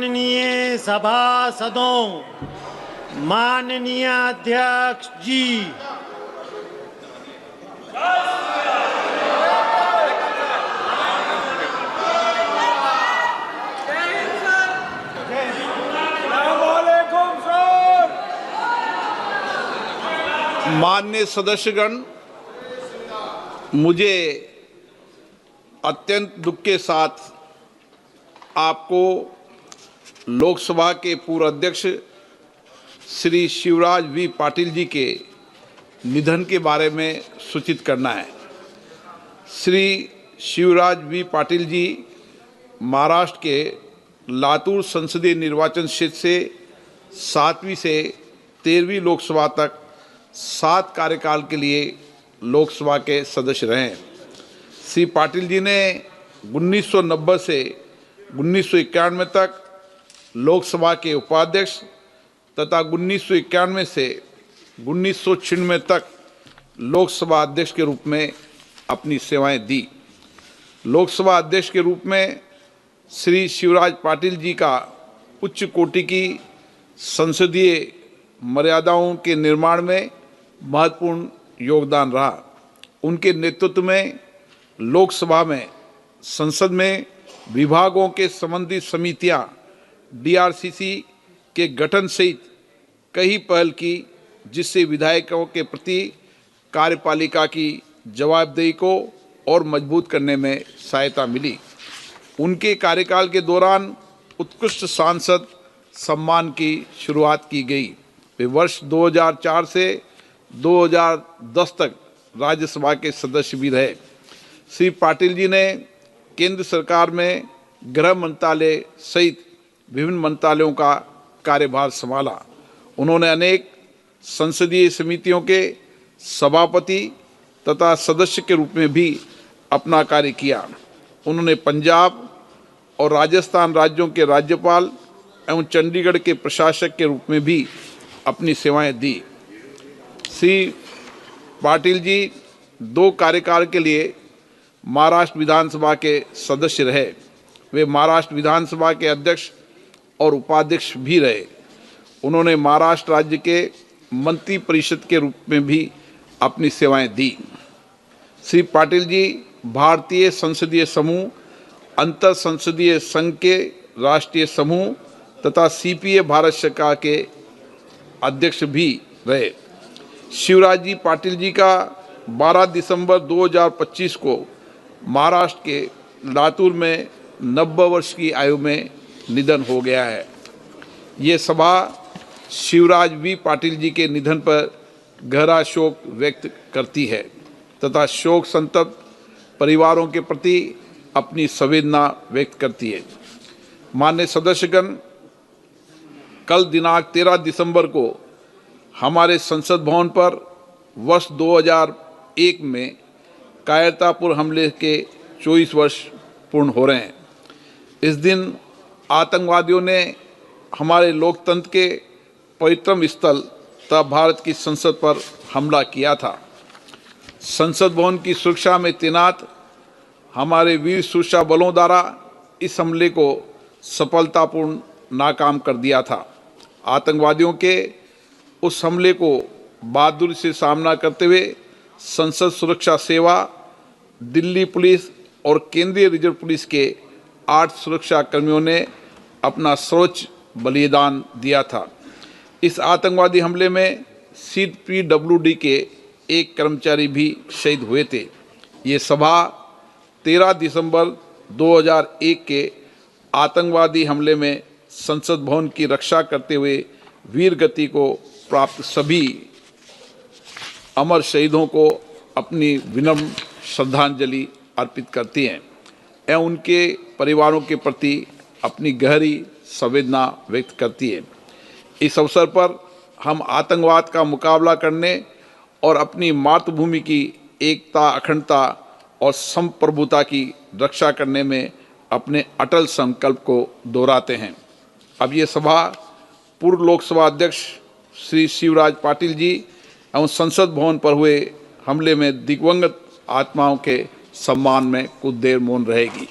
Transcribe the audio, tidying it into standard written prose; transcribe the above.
माननीय सभासदों, माननीय अध्यक्ष जी, माननीय सदस्यगण, मुझे अत्यंत दुख के साथ आपको लोकसभा के पूर्व अध्यक्ष श्री शिवराज वी पाटिल जी के निधन के बारे में सूचित करना है। श्री शिवराज वी पाटिल जी महाराष्ट्र के लातूर संसदीय निर्वाचन क्षेत्र से 7वीं से 13वीं लोकसभा तक 7 कार्यकाल के लिए लोकसभा के सदस्य रहे। श्री पाटिल जी ने 1990 से 1991 तक लोकसभा के उपाध्यक्ष तथा 1991 से 1996 तक लोकसभा अध्यक्ष के रूप में अपनी सेवाएं दी। लोकसभा अध्यक्ष के रूप में श्री शिवराज पाटिल जी का उच्च कोटि की संसदीय मर्यादाओं के निर्माण में महत्वपूर्ण योगदान रहा। उनके नेतृत्व में लोकसभा में संसद में विभागों के संबंधित समितियां डीआरसीसी के गठन सहित कई पहल की, जिससे विधायकों के प्रति कार्यपालिका की जवाबदेही को और मजबूत करने में सहायता मिली। उनके कार्यकाल के दौरान उत्कृष्ट सांसद सम्मान की शुरुआत की गई। वे वर्ष 2004 से 2010 तक राज्यसभा के सदस्य भी रहे। श्री पाटिल जी ने केंद्र सरकार में गृह मंत्रालय सहित विभिन्न मंत्रालयों का कार्यभार संभाला। उन्होंने अनेक संसदीय समितियों के सभापति तथा सदस्य के रूप में भी अपना कार्य किया। उन्होंने पंजाब और राजस्थान राज्यों के राज्यपाल एवं चंडीगढ़ के प्रशासक के रूप में भी अपनी सेवाएं दी। श्री पाटिल जी 2 कार्यकाल के लिए महाराष्ट्र विधानसभा के सदस्य रहे। वे महाराष्ट्र विधानसभा के अध्यक्ष और उपाध्यक्ष भी रहे। उन्होंने महाराष्ट्र राज्य के मंत्री परिषद के रूप में भी अपनी सेवाएं दी। श्री पाटिल जी भारतीय संसदीय समूह, अंतर संसदीय संघ के राष्ट्रीय समूह तथा सीपीए भारत सरकार के अध्यक्ष भी रहे। शिवराज जी पाटिल जी का 12 दिसंबर 2025 को महाराष्ट्र के लातूर में 90 वर्ष की आयु में निधन हो गया है। ये सभा शिवराज वी पाटिल जी के निधन पर गहरा शोक व्यक्त करती है तथा शोक संतप्त परिवारों के प्रति अपनी संवेदना व्यक्त करती है। माननीय सदस्यगण, कल दिनांक 13 दिसंबर को हमारे संसद भवन पर वर्ष 2001 में कायरतापुर हमले के 24 वर्ष पूर्ण हो रहे हैं। इस दिन आतंकवादियों ने हमारे लोकतंत्र के पवित्रतम स्थल तथा भारत की संसद पर हमला किया था। संसद भवन की सुरक्षा में तैनात हमारे वीर सुरक्षा बलों द्वारा इस हमले को सफलतापूर्ण नाकाम कर दिया था। आतंकवादियों के उस हमले को बहादुरी से सामना करते हुए संसद सुरक्षा सेवा, दिल्ली पुलिस और केंद्रीय रिजर्व पुलिस के 8 सुरक्षा कर्मियों ने अपना सर्वोच्च बलिदान दिया था। इस आतंकवादी हमले में सीपीडब्ल्यूडी के एक कर्मचारी भी शहीद हुए थे। ये सभा 13 दिसंबर 2001 के आतंकवादी हमले में संसद भवन की रक्षा करते हुए वीर गति को प्राप्त सभी अमर शहीदों को अपनी विनम्र श्रद्धांजलि अर्पित करती हैं एवं उनके परिवारों के प्रति अपनी गहरी संवेदना व्यक्त करती है। इस अवसर पर हम आतंकवाद का मुकाबला करने और अपनी मातृभूमि की एकता, अखंडता और संप्रभुता की रक्षा करने में अपने अटल संकल्प को दोहराते हैं। अब ये सभा पूर्व लोकसभा अध्यक्ष श्री शिवराज पाटिल जी एवं संसद भवन पर हुए हमले में दिवंगत आत्माओं के सम्मान में कुछ देर मौन रहेगी।